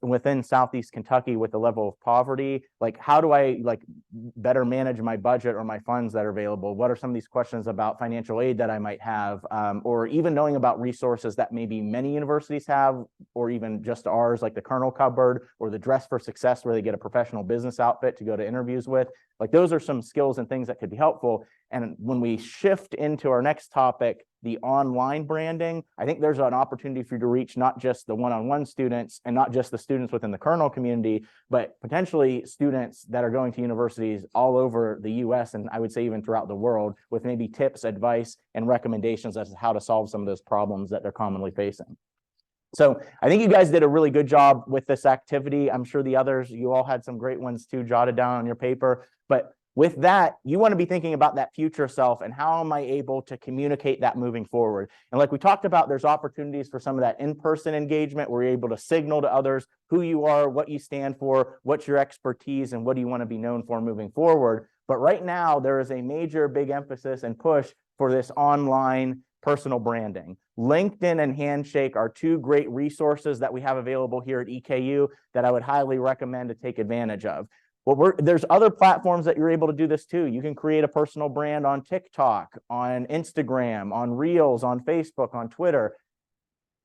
within Southeast Kentucky, with the level of poverty, like, how do I like better manage my budget or my funds that are available? What are some of these questions about financial aid that I might have, or even knowing about resources that maybe many universities have, or even just ours, like the Kernel Cupboard or the Dress for Success, where they get a professional business outfit to go to interviews with. Like, those are some skills and things that could be helpful. And when we shift into our next topic, the online branding, I think there's an opportunity for you to reach not just the one-on-one students and not just the students within the Kernel community, but potentially students that are going to universities all over the US, and I would say even throughout the world, with maybe tips, advice, and recommendations as to how to solve some of those problems that they're commonly facing. So I think you guys did a really good job with this activity. I'm sure the others, you all had some great ones too, jotted down on your paper. But with that, you want to be thinking about that future self and how am I able to communicate that moving forward? And like we talked about, there's opportunities for some of that in-person engagement where you're able to signal to others who you are, what you stand for, what's your expertise, and what do you want to be known for moving forward. But right now, there is a major big emphasis and push for this online personal branding. LinkedIn and Handshake are two great resources that we have available here at EKU that I would highly recommend to take advantage of. Well, there's other platforms that you're able to do this too. You can create a personal brand on TikTok, on Instagram, on Reels, on Facebook, on Twitter.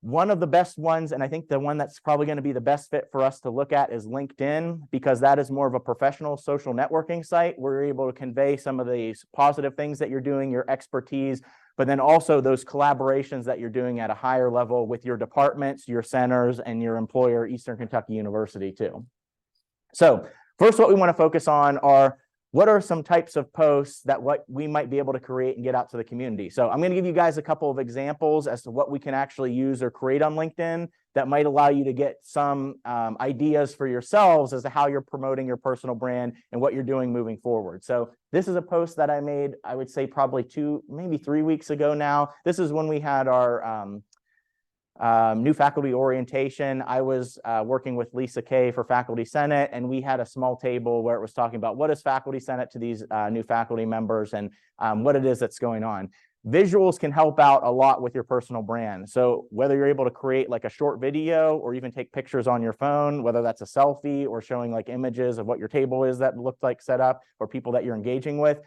One of the best ones, and I think the one that's probably going to be the best fit for us to look at, is LinkedIn, because that is more of a professional social networking site where you're able to convey some of these positive things that you're doing, your expertise, but then also those collaborations that you're doing at a higher level with your departments, your centers, and your employer, Eastern Kentucky University too. So first, what we want to focus on are what are some types of posts that what we might be able to create and get out to the community. So I'm going to give you guys a couple of examples as to what we can actually use or create on LinkedIn. that might allow you to get some ideas for yourselves as to how you're promoting your personal brand and what you're doing moving forward. So this is a post that I made, I would say probably 2, maybe 3 weeks ago now. This is when we had our new faculty orientation. I was working with Lisa Kay for Faculty Senate, and we had a small table where it was talking about what is Faculty Senate to these new faculty members and what it is that's going on. Visuals can help out a lot with your personal brand. So whether you're able to create like a short video or even take pictures on your phone, whether that's a selfie or showing like images of what your table is that looked like set up or people that you're engaging with,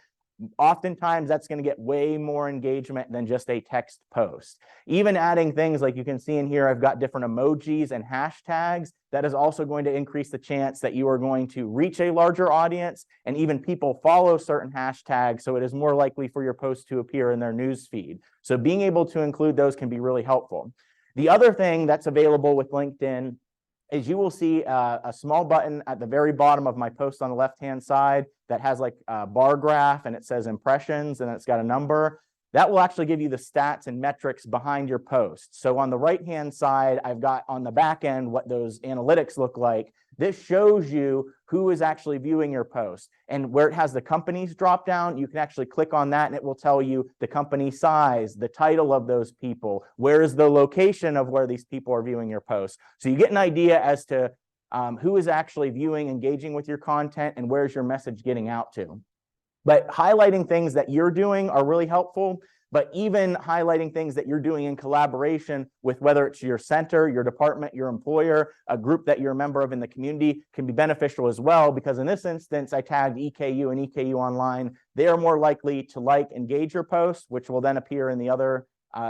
oftentimes that's going to get way more engagement than just a text post. Even adding things like you can see in here, I've got different emojis and hashtags. That is also going to increase the chance that you are going to reach a larger audience, and even people follow certain hashtags, so it is more likely for your post to appear in their news feed. So being able to include those can be really helpful. The other thing that's available with LinkedIn is you will see a small button at the very bottom of my post on the left-hand side that has like a bar graph, and it says impressions, and it's got a number. That will actually give you the stats and metrics behind your post. So on the right-hand side, I've got on the back end what those analytics look like. This shows you who is actually viewing your post, and where it has the companies drop down, you can actually click on that and it will tell you the company size, the title of those people, where is the location of where these people are viewing your post. So you get an idea as to who is actually viewing, engaging with your content, and where's your message getting out to. But highlighting things that you're doing are really helpful, but even highlighting things that you're doing in collaboration with, whether it's your center, your department, your employer, a group that you're a member of in the community, can be beneficial as well, because in this instance, I tagged EKU and EKU Online. They are more likely to like, engage your post, which will then appear in the other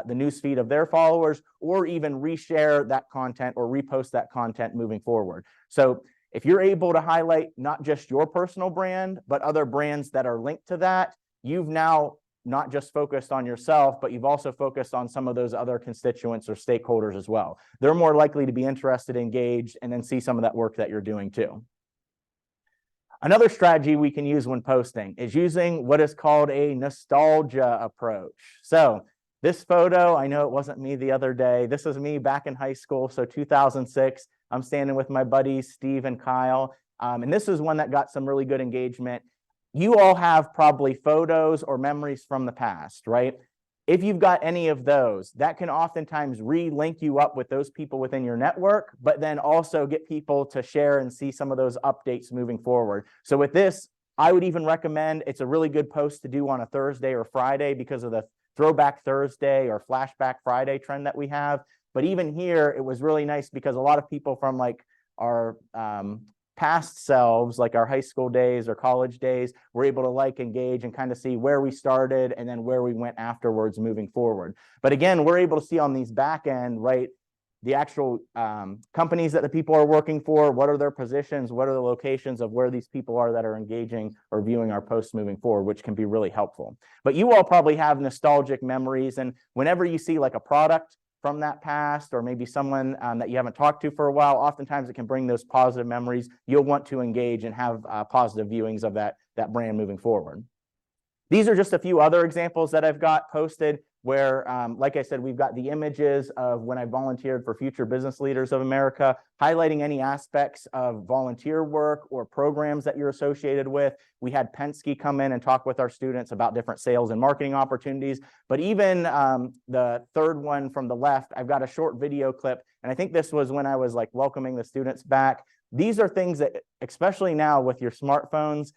the news feed of their followers, or even reshare that content or repost that content moving forward. So if you're able to highlight not just your personal brand, but other brands that are linked to that, you've now not just focused on yourself, but you've also focused on some of those other constituents or stakeholders as well. They're more likely to be interested, engaged, and then see some of that work that you're doing too. Another strategy we can use when posting is using what is called a nostalgia approach. So this photo, I know it wasn't me the other day. This is me back in high school, so 2006. I'm standing with my buddies, Steve and Kyle, and this is one that got some really good engagement. You all have probably photos or memories from the past, right? If you've got any of those, that can oftentimes re-link you up with those people within your network, but then also get people to share and see some of those updates moving forward. So with this, I would even recommend, it's a really good post to do on a Thursday or Friday because of the Throwback Thursday or Flashback Friday trend that we have. But even here, it was really nice because a lot of people from like our past selves, like our high school days or college days, were able to like, engage, and kind of see where we started and then where we went afterwards moving forward. But again, we're able to see on these back end, right, the actual companies that the people are working for, what are their positions, what are the locations of where these people are that are engaging or viewing our posts moving forward, which can be really helpful. But you all probably have nostalgic memories, and whenever you see like a product from that past, or maybe someone that you haven't talked to for a while, oftentimes it can bring those positive memories. You'll want to engage and have positive viewings of that brand moving forward. These are just a few other examples that I've got posted where, like I said, we've got the images of when I volunteered for Future Business Leaders of America, highlighting any aspects of volunteer work or programs that you're associated with. We had Penske come in and talk with our students about different sales and marketing opportunities. But even the third one from the left, I've got a short video clip. And I think this was when I was like welcoming the students back. These are things that, especially now with your smartphones,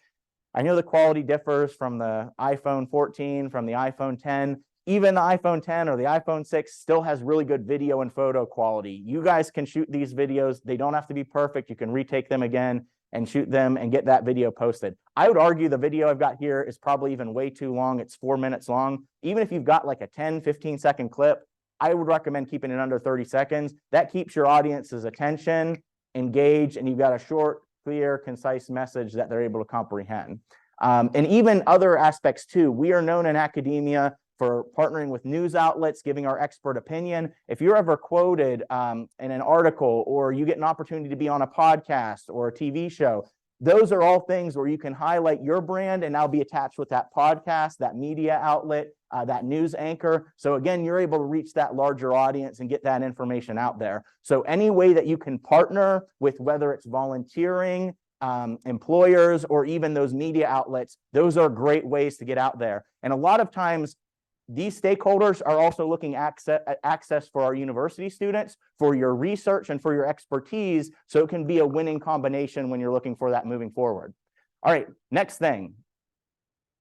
I know the quality differs from the iPhone 14, from the iPhone 10. Even the iPhone 10 or the iPhone 6 still has really good video and photo quality. You guys can shoot these videos. They don't have to be perfect. You can retake them again and shoot them and get that video posted. I would argue the video I've got here is probably even way too long. It's 4 minutes long. Even if you've got like a 10, 15-second clip, I would recommend keeping it under 30 seconds. That keeps your audience's attention engaged, and you've got a short, clear, concise message that they're able to comprehend. And even other aspects too. We are known in academia for partnering with news outlets, giving our expert opinion. If you're ever quoted in an article, or you get an opportunity to be on a podcast or a TV show, those are all things where you can highlight your brand and now be attached with that podcast, that media outlet, that news anchor. So again, you're able to reach that larger audience and get that information out there. So any way that you can partner with, whether it's volunteering, employers, or even those media outlets, those are great ways to get out there. And a lot of times these stakeholders are also looking at access for our university students, for your research and for your expertise. So it can be a winning combination when you're looking for that moving forward. All right, next thing.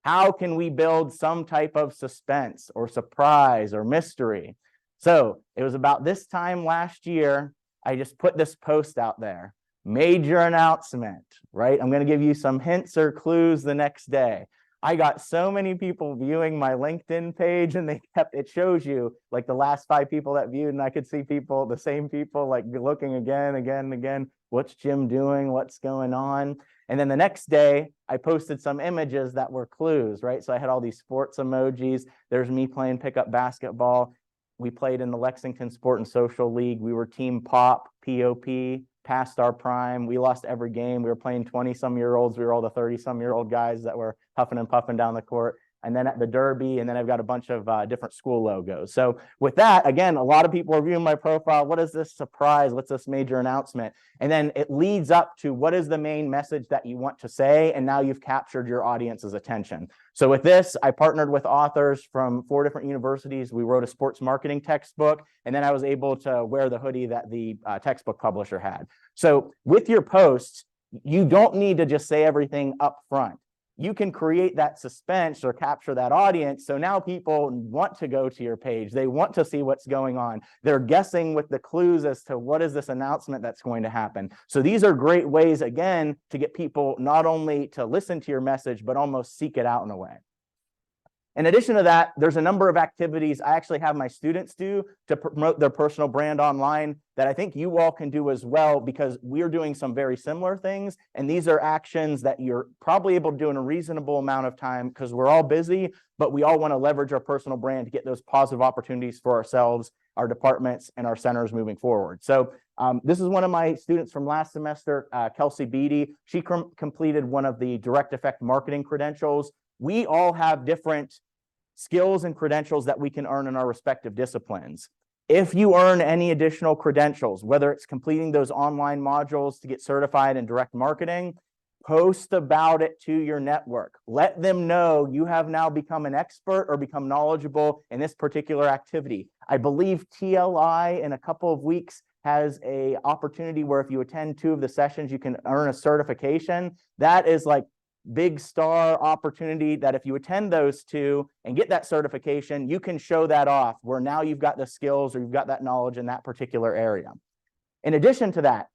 How can we build some type of suspense or surprise or mystery? So it was about this time last year, I just put this post out there. Major announcement, right? I'm going to give you some hints or clues the next day. I got so many people viewing my LinkedIn page, and it shows you like the last 5 people that viewed, and I could see people, the same people, like looking again. What's Jim doing? What's going on? And then the next day, I posted some images that were clues, right? So I had all these sports emojis. There's me playing pickup basketball. We played in the Lexington Sport and Social League. We were Team POP, POP, past our prime. We lost every game. We were playing 20-some-year-olds. We were all the 30-some-year-old guys that were huffing and puffing down the court. And then at the Derby, and then I've got a bunch of different school logos. So with that, again, a lot of people are viewing my profile. What is this surprise? What's this major announcement? And then it leads up to what is the main message that you want to say? And now you've captured your audience's attention. So with this, I partnered with authors from 4 different universities. We wrote a sports marketing textbook, and then I was able to wear the hoodie that the textbook publisher had. So with your posts, you don't need to just say everything up front. You can create that suspense or capture that audience. So now people want to go to your page. They want to see what's going on. They're guessing with the clues as to what is this announcement that's going to happen. So these are great ways, again, to get people not only to listen to your message, but almost seek it out in a way. In addition to that, there's a number of activities I actually have my students do to promote their personal brand online that I think you all can do as well, because we're doing some very similar things. And these are actions that you're probably able to do in a reasonable amount of time, because we're all busy, but we all want to leverage our personal brand to get those positive opportunities for ourselves, our departments, and our centers moving forward. So this is one of my students from last semester, Kelsey Beatty. She completed one of the direct effect marketing credentials. We all have different skills and credentials that we can earn in our respective disciplines. If you earn any additional credentials, whether it's completing those online modules to get certified in direct marketing, post about it to your network. Let them know you have now become an expert or become knowledgeable in this particular activity. I believe TLI in a couple of weeks has an opportunity where if you attend 2 of the sessions, you can earn a certification. That is like big star opportunity that if you attend those 2 and get that certification, you can show that off where now you've got the skills or you've got that knowledge in that particular area. In addition to that,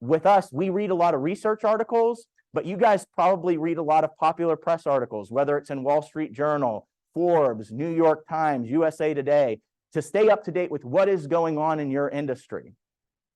with us, we read a lot of research articles, but you guys probably read a lot of popular press articles, whether it's in Wall Street Journal, Forbes, New York Times, USA Today, to stay up to date with what is going on in your industry.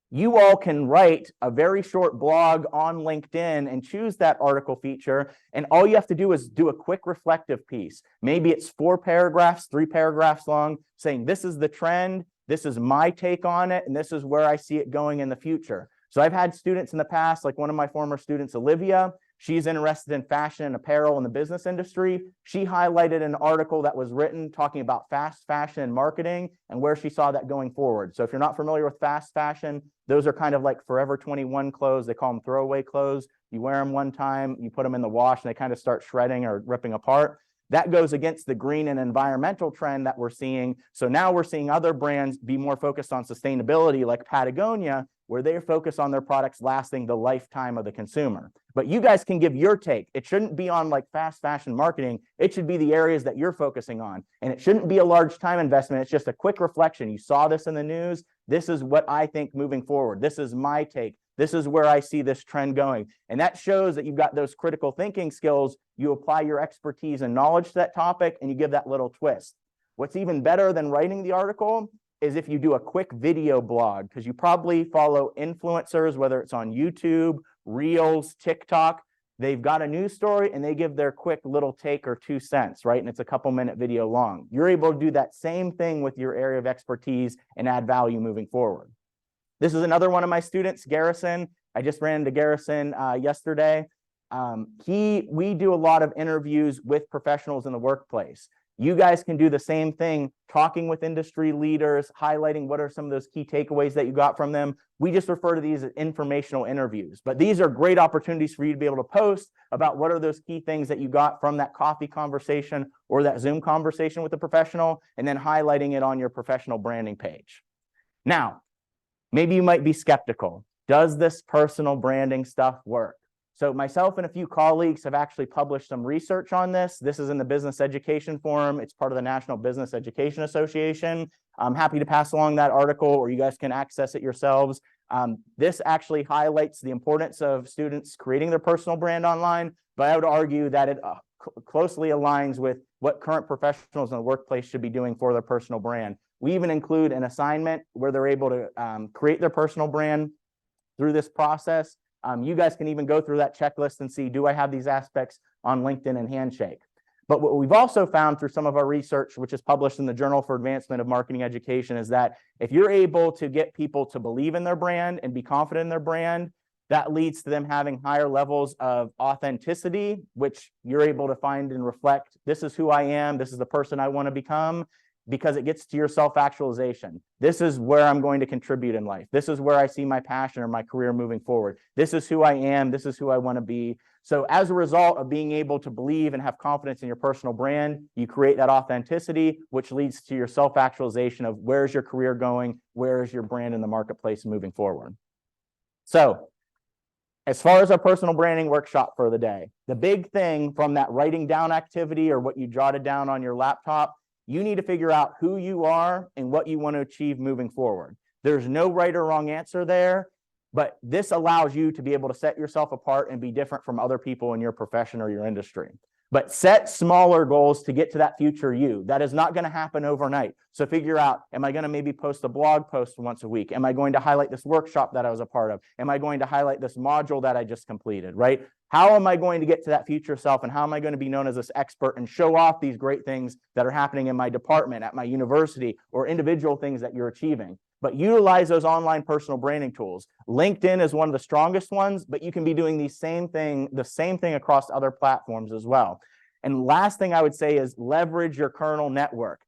You all can write a very short blog on LinkedIn and choose that article feature. And all you have to do is do a quick reflective piece. Maybe it's 4 paragraphs, 3 paragraphs long, saying this is the trend, this is my take on it, and this is where I see it going in the future. So I've had students in the past, like one of my former students, Olivia. She's interested in fashion and apparel in the business industry. She highlighted an article that was written talking about fast fashion and marketing and where she saw that going forward. So if you're not familiar with fast fashion, those are kind of like Forever 21 clothes. They call them throwaway clothes. You wear them one time, you put them in the wash, and they kind of start shredding or ripping apart. That goes against the green and environmental trend that we're seeing. So now we're seeing other brands be more focused on sustainability, like Patagonia, where they focus on their products lasting the lifetime of the consumer. But you guys can give your take. It shouldn't be on like fast fashion marketing. It should be the areas that you're focusing on. And it shouldn't be a large time investment. It's just a quick reflection. You saw this in the news. This is what I think moving forward. This is my take. This is where I see this trend going. And that shows that you've got those critical thinking skills. You apply your expertise and knowledge to that topic, and you give that little twist. What's even better than writing the article is if you do a quick video blog, because you probably follow influencers, whether it's on YouTube, Reels, TikTok. They've got a news story and they give their quick little take or 2 cents, right? And it's a couple-minute video long. You're able to do that same thing with your area of expertise and add value moving forward. This is another one of my students, Garrison. I just ran into Garrison yesterday. We do a lot of interviews with professionals in the workplace. You guys can do the same thing, talking with industry leaders, highlighting what are some of those key takeaways that you got from them. We just refer to these as informational interviews, but these are great opportunities for you to be able to post about what are those key things that you got from that coffee conversation or that Zoom conversation with the professional, and then highlighting it on your professional branding page. Now, maybe you might be skeptical. Does this personal branding stuff work? So myself and a few colleagues have actually published some research on this. This is in the Business Education Forum. It's part of the National Business Education Association. I'm happy to pass along that article, or you guys can access it yourselves. This actually highlights the importance of students creating their personal brand online, but I would argue that it closely aligns with what current professionals in the workplace should be doing for their personal brand. We even include an assignment where they're able to create their personal brand through this process. You guys can even go through that checklist and see, do I have these aspects on LinkedIn and Handshake? But what we've also found through some of our research, which is published in the Journal for Advancement of Marketing Education, is that if you're able to get people to believe in their brand and be confident in their brand, that leads to them having higher levels of authenticity, which you're able to find and reflect. This is who I am. This is the person I want to become. Because it gets to your self-actualization. This is where I'm going to contribute in life. This is where I see my passion or my career moving forward. This is who I am. This is who I want to be. So as a result of being able to believe and have confidence in your personal brand, you create that authenticity, which leads to your self-actualization of where's your career going, where is your brand in the marketplace moving forward. So as far as our personal branding workshop for the day, the big thing from that writing down activity or what you jotted down on your laptop, you need to figure out who you are and what you want to achieve moving forward. There's no right or wrong answer there, but this allows you to be able to set yourself apart and be different from other people in your profession or your industry. But set smaller goals to get to that future you. That is not going to happen overnight. So figure out, am I going to maybe post a blog post once a week? Am I going to highlight this workshop that I was a part of? Am I going to highlight this module that I just completed, right? How am I going to get to that future self, and how am I going to be known as this expert and show off these great things that are happening in my department, at my university, or individual things that you're achieving? But utilize those online personal branding tools. LinkedIn is one of the strongest ones, but you can be doing the same thing across other platforms as well. And last thing I would say is leverage your kernel network.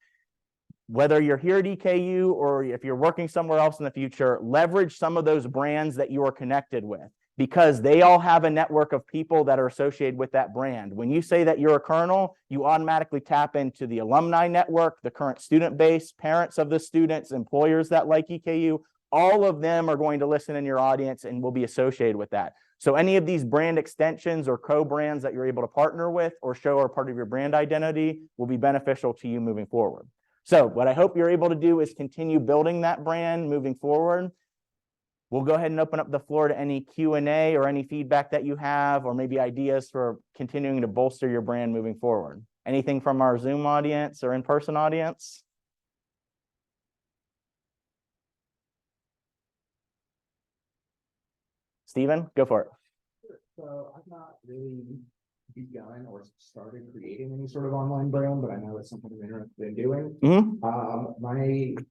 Whether you're here at EKU or if you're working somewhere else in the future, leverage some of those brands that you are connected with, because they all have a network of people that are associated with that brand. When you say that you're a kernel, you automatically tap into the alumni network, the current student base, parents of the students, employers that like EKU. All of them are going to listen in your audience and will be associated with that. So any of these brand extensions or co-brands that you're able to partner with or show are part of your brand identity will be beneficial to you moving forward. So what I hope you're able to do is continue building that brand moving forward. We'll go ahead and open up the floor to any Q&A or any feedback that you have, or maybe ideas for continuing to bolster your brand moving forward. Anything from our Zoom audience or in-person audience? Steven, go for it. So I've not really begun or started creating any sort of online brand, but I know it's something I'm interested in doing.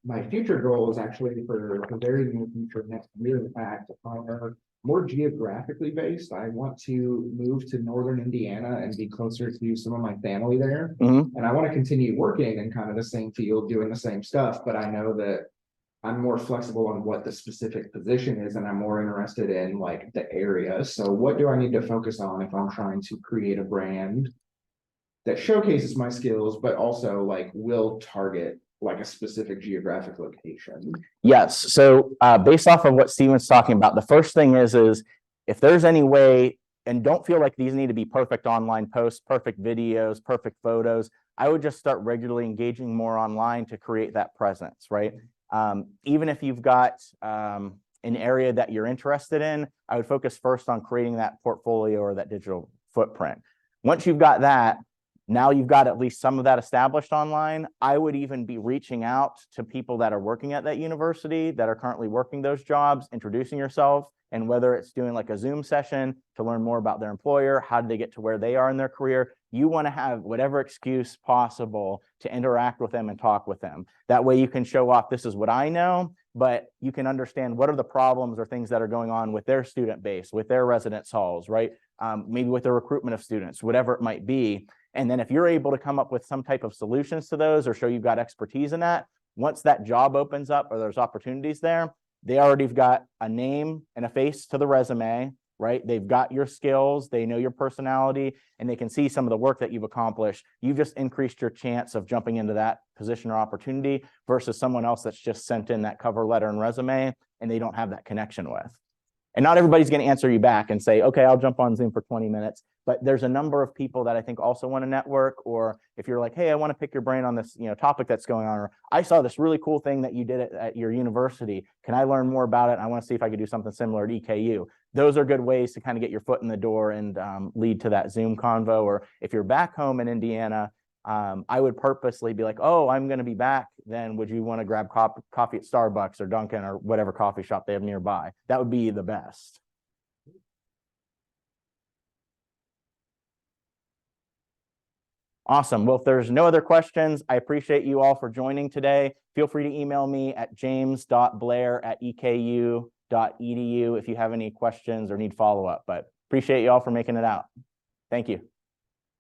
My future goal is actually for the very near future, next year, in fact, are more geographically based. I want to move to northern Indiana and be closer to some of my family there. And I want to continue working in kind of the same field, doing the same stuff, but I know that I'm more flexible on what the specific position is, and I'm more interested in like the area. So what do I need to focus on if I'm trying to create a brand that showcases my skills, but also like will target like a specific geographic location? Yes. So based off of what Steven's talking about, the first thing is if there's any way, and don't feel like these need to be perfect online posts, perfect videos, perfect photos, I would just start regularly engaging more online to create that presence, right? Even if you've got an area that you're interested in, I would focus first on creating that portfolio or that digital footprint. Once you've got that, now you've got at least some of that established online. I would even be reaching out to people that are working at that university that are currently working those jobs, introducing yourself, and whether it's doing like a Zoom session to learn more about their employer, how did they get to where they are in their career? You want to have whatever excuse possible to interact with them and talk with them. That way you can show off, this is what I know, but you can understand what are the problems or things that are going on with their student base, with their residence halls, right? Maybe with the recruitment of students, whatever it might be. And then if you're able to come up with some type of solutions to those or show you've got expertise in that, once that job opens up or there's opportunities there, they already have got a name and a face to the resume, right? They've got your skills, they know your personality, and they can see some of the work that you've accomplished. You've just increased your chance of jumping into that position or opportunity versus someone else that's just sent in that cover letter and resume and they don't have that connection with. And not everybody's going to answer you back and say, okay, I'll jump on Zoom for 20 minutes. But there's a number of people that I think also want to network, or if you're like, hey, I want to pick your brain on this, topic that's going on, or I saw this really cool thing that you did at your university. Can I learn more about it? I want to see if I could do something similar at EKU. Those are good ways to kind of get your foot in the door and lead to that Zoom convo. Or if you're back home in Indiana, I would purposely be like, oh, I'm going to be back. Then would you want to grab coffee at Starbucks or Dunkin' or whatever coffee shop they have nearby? That would be the best. Awesome. Well, if there's no other questions, I appreciate you all for joining today. Feel free to email me at james.blair@eku.edu if you have any questions or need follow-up, but appreciate you all for making it out. Thank you.